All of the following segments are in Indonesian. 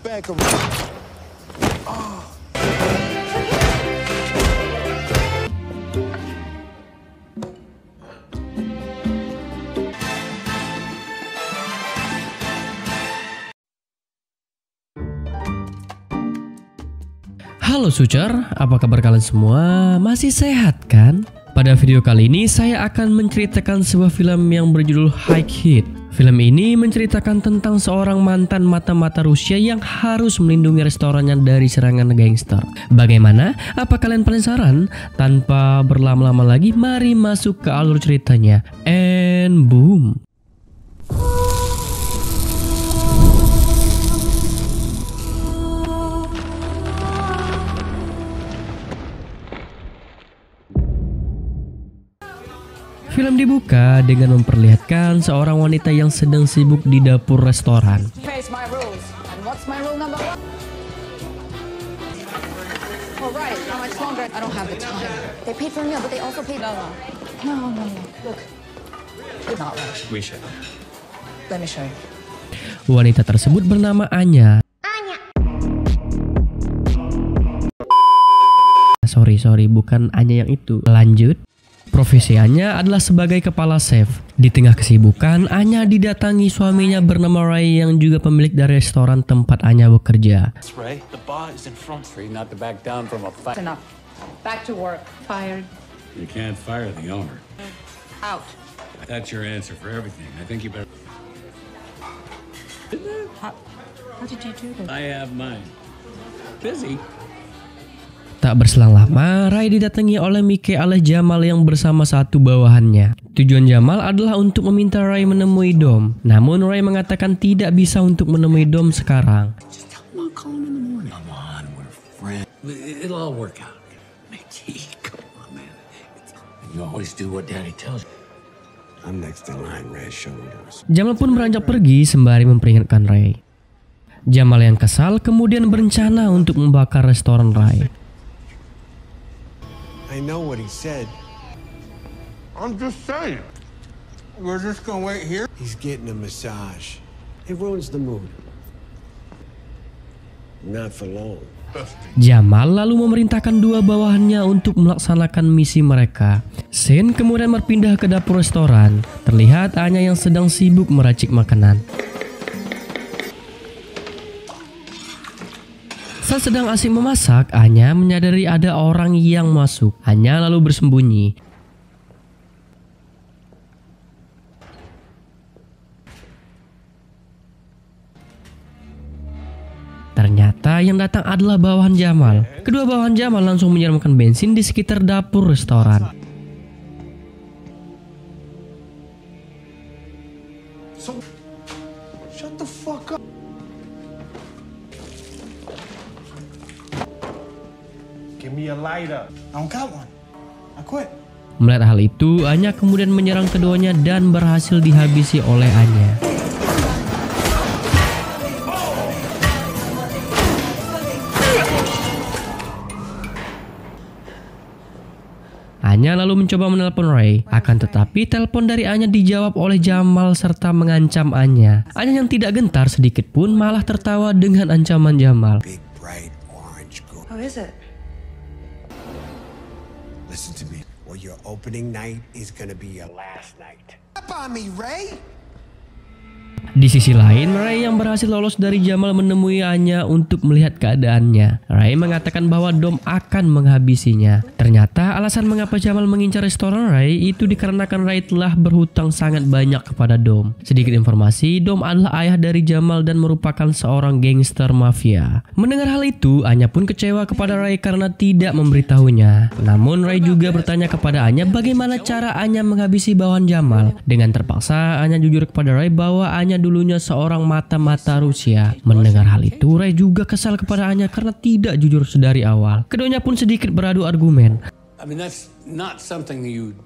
back around. Halo Sucer, apa kabar kalian semua? Masih sehat kan? Pada video kali ini saya akan menceritakan sebuah film yang berjudul High Heat. Film ini menceritakan tentang seorang mantan mata-mata Rusia yang harus melindungi restorannya dari serangan gangster. Bagaimana? Apa kalian penasaran? Tanpa berlama-lama lagi, mari masuk ke alur ceritanya. And boom. Film dibuka dengan memperlihatkan seorang wanita yang sedang sibuk di dapur restoran. Wanita tersebut bernama Anya. Sorry, bukan Anya yang itu. Lanjut. Profesi Anya adalah sebagai kepala chef. Di tengah kesibukan, Anya didatangi suaminya bernama Ray yang juga pemilik dari restoran tempat Anya bekerja. Ray, the bar is in front. Free not to back down from a fight. Enough. Back to work. Fired. You can't fire the owner. Out. That's your answer for everything. I think you better. How did you do this? I have mine. Busy. Tak berselang lama, Ray didatangi oleh Mike alias Jamal yang bersama satu bawahannya. Tujuan Jamal adalah untuk meminta Ray menemui Dom. Namun Ray mengatakan tidak bisa untuk menemui Dom sekarang. Just tell him I'll call him in the morning. Come on, we're friends. It'll all work out. Mickey, come on, man. You always do what Daddy tells you. I'm next in line, Ray. Show me yours. Jamal pun beranjak pergi sembari memperingatkan Ray. Jamal yang kesal kemudian berencana untuk membakar restoran Ray. I know what he said. I'm just saying. We're just gonna wait here. He's getting a massage. It ruins the mood. Not for long. Jamal lalu memerintahkan dua bawahannya untuk melaksanakan misi mereka. Scene kemudian berpindah ke dapur restoran. Terlihat Anya yang sedang sibuk meracik makanan. Saat sedang asik memasak, Anya menyadari ada orang yang masuk. Anya lalu bersembunyi. Ternyata yang datang adalah bawahan Jamal. Kedua bawahan Jamal langsung menyiramkan bensin di sekitar dapur restoran. Shut the fuck up. Give me a lighter. I don't got one. I quit. Melihat hal itu, Anya kemudian menyerang keduanya dan berhasil dihabisi oleh Anya. Anya lalu mencoba menelpon Ray, akan tetapi telepon dari Anya dijawab oleh Jamal serta mengancam Anya. Anya yang tidak gentar sedikit pun malah tertawa dengan ancaman Jamal. Big bright orange gold. How is it? Listen to me. Well, your opening night is gonna be your last night. Up on me, Ray. Di sisi lain, Ray yang berhasil lolos dari Jamal menemui Anya untuk melihat keadaannya. Ray mengatakan bahwa Dom akan menghabisinya. Ternyata alasan mengapa Jamal mengincar restoran Ray itu dikarenakan Ray telah berhutang sangat banyak kepada Dom. Sedikit informasi, Dom adalah ayah dari Jamal dan merupakan seorang gangster mafia. Mendengar hal itu, Anya pun kecewa kepada Ray karena tidak memberitahunya. Namun Ray juga bertanya kepada Anya bagaimana cara Anya menghabisi bawahan Jamal. Dengan terpaksa, Anya jujur kepada Ray bahwa Anya dulunya seorang mata-mata Rusia. Mendengar hal itu, Ray juga kesal kepada Anya karena tidak jujur sedari awal. Keduanya pun sedikit beradu argumen. I mean, that's not something you.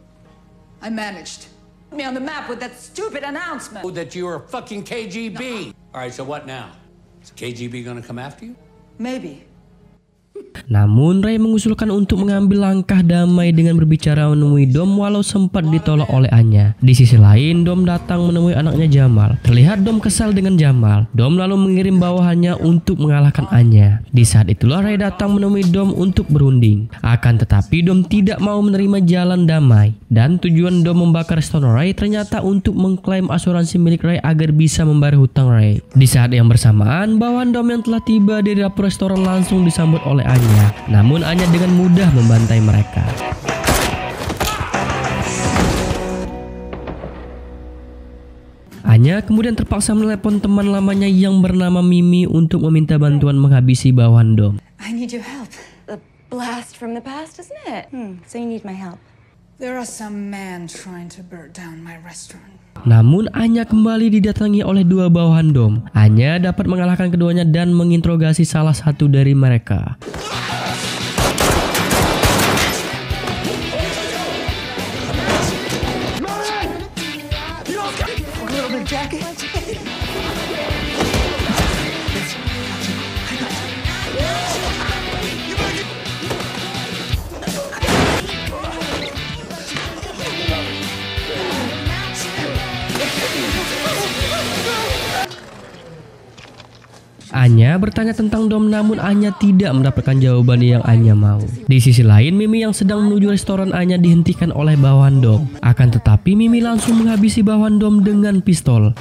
I managed. Put me on the map with that stupid announcement. Oh, that you were fucking KGB. All right, so what now? Is KGB gonna come after you? Maybe. Namun Ray mengusulkan untuk mengambil langkah damai dengan berbicara menemui Dom walau sempat ditolak oleh Anya. Di sisi lain, Dom datang menemui anaknya Jamal. Terlihat Dom kesal dengan Jamal. Dom lalu mengirim bawahannya untuk mengalahkan Anya. Di saat itulah Ray datang menemui Dom untuk berunding. Akan tetapi Dom tidak mau menerima jalan damai. Dan tujuan Dom membakar restoran Ray ternyata untuk mengklaim asuransi milik Ray agar bisa membayar hutang Ray. Di saat yang bersamaan, bawahan Dom yang telah tiba di dapur restoran langsung disambut oleh Anya. Namun Anya dengan mudah membantai mereka. Anya kemudian terpaksa menelepon teman lamanya yang bernama Mimi untuk meminta bantuan menghabisi bawahan Dom. I need your help. A blast from the past, isn't it? So you need my help. There are some men trying to burn down my restaurant. Namun Anya kembali didatangi oleh dua bawahan Dom. Anya dapat mengalahkan keduanya dan menginterogasi salah satu dari mereka. Anya bertanya tentang Dom, namun Anya tidak mendapatkan jawaban yang Anya mau. Di sisi lain, Mimi yang sedang menuju restoran Anya dihentikan oleh bawahan Dom. Akan tetapi Mimi langsung menghabisi bawahan Dom dengan pistol.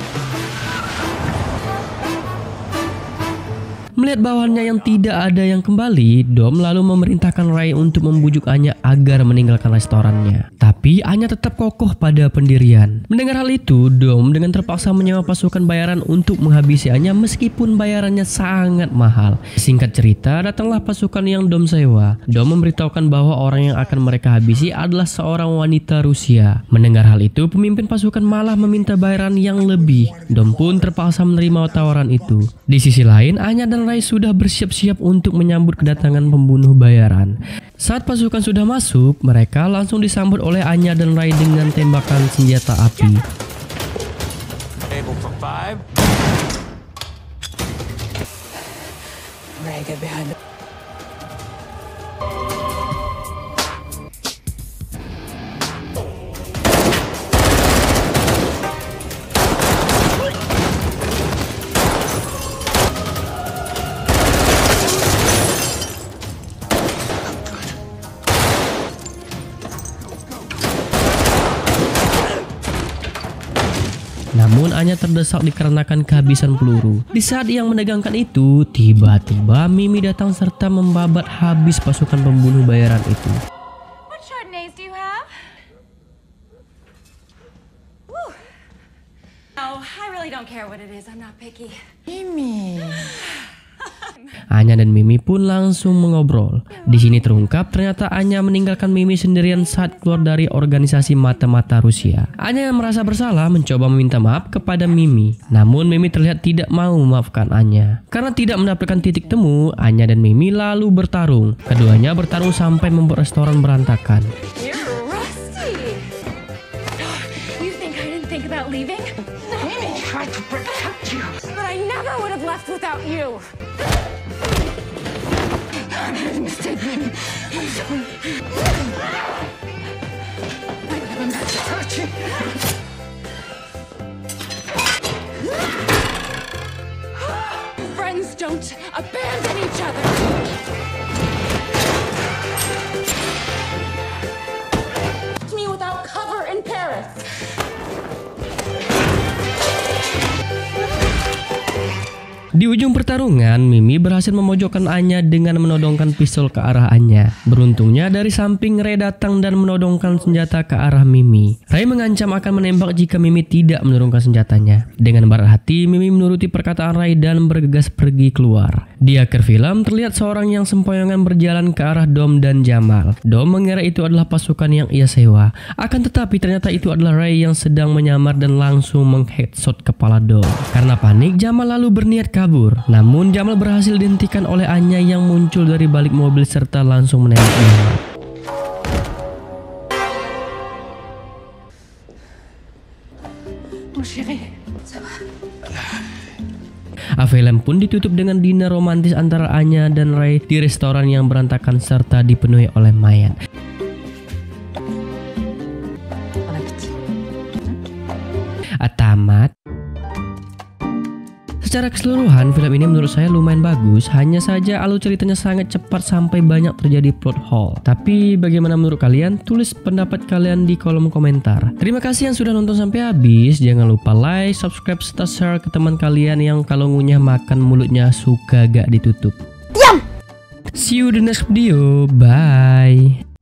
Melihat bawahannya yang tidak ada yang kembali, Dom lalu memerintahkan Ray untuk membujuk Anya agar meninggalkan restorannya. Tapi Anya tetap kokoh pada pendirian. Mendengar hal itu, Dom dengan terpaksa menyewa pasukan bayaran untuk menghabisi Anya meskipun bayarannya sangat mahal. Singkat cerita, datanglah pasukan yang Dom sewa. Dom memberitahukan bahwa orang yang akan mereka habisi adalah seorang wanita Rusia. Mendengar hal itu, pemimpin pasukan malah meminta bayaran yang lebih. Dom pun terpaksa menerima tawaran itu. Di sisi lain, Anya dan Ray sudah bersiap-siap untuk menyambut kedatangan pembunuh bayaran. Saat pasukan sudah masuk, mereka langsung disambut oleh Anya dan Ray dengan tembakan senjata api. Ray, get behind the... Namun Anya terdesak dikarenakan kehabisan peluru. Di saat yang menegangkan itu, tiba-tiba Mimi datang serta membabat habis pasukan pembunuh bayaran itu. What Chardonnays do you have? Woo. Oh, I really don't care what it is. I'm not picky. Mimi. Anya dan Mimi pun langsung mengobrol. Di sini terungkap ternyata Anya meninggalkan Mimi sendirian saat keluar dari organisasi mata-mata Rusia. Anya yang merasa bersalah mencoba meminta maaf kepada Mimi. Namun Mimi terlihat tidak mau memaafkan Anya. Karena tidak mendapatkan titik temu, Anya dan Mimi lalu bertarung. Keduanya bertarung sampai membuat restoran berantakan. You're rusty. You think I didn't think about leaving? Mimi tried to protect you. But I never would have left without you. I made a mistake, Mimi. I'm sorry. I never meant to hurt you. Friends don't abandon each other. Me without cover in Paris. Di ujung pertarungan, Mimi berhasil memojokkan Anya dengan menodongkan pistol ke arah Anya. Beruntungnya dari samping Ray datang dan menodongkan senjata ke arah Mimi. Ray mengancam akan menembak jika Mimi tidak menurunkan senjatanya. Dengan berat hati, Mimi menuruti perkataan Ray dan bergegas pergi keluar. Di akhir film, terlihat seorang yang sempoyongan berjalan ke arah Dom dan Jamal. Dom mengira itu adalah pasukan yang ia sewa. Akan tetapi ternyata itu adalah Ray yang sedang menyamar dan langsung mengheadshot kepala Dom. Karena panik, Jamal lalu berniat kabur. Namun Jamal berhasil dihentikan oleh Anya yang muncul dari balik mobil serta langsung menembak Jamal. Film pun ditutup dengan dinner romantis antara Anya dan Ray di restoran yang berantakan serta dipenuhi oleh mayat. Tamat. Secara keseluruhan, film ini menurut saya lumayan bagus, hanya saja alur ceritanya sangat cepat sampai banyak terjadi plot hole. Tapi bagaimana menurut kalian? Tulis pendapat kalian di kolom komentar. Terima kasih yang sudah nonton sampai habis. Jangan lupa like, subscribe, serta share ke teman kalian yang kalau ngunyah makan mulutnya suka gak ditutup. See you di next video. Bye.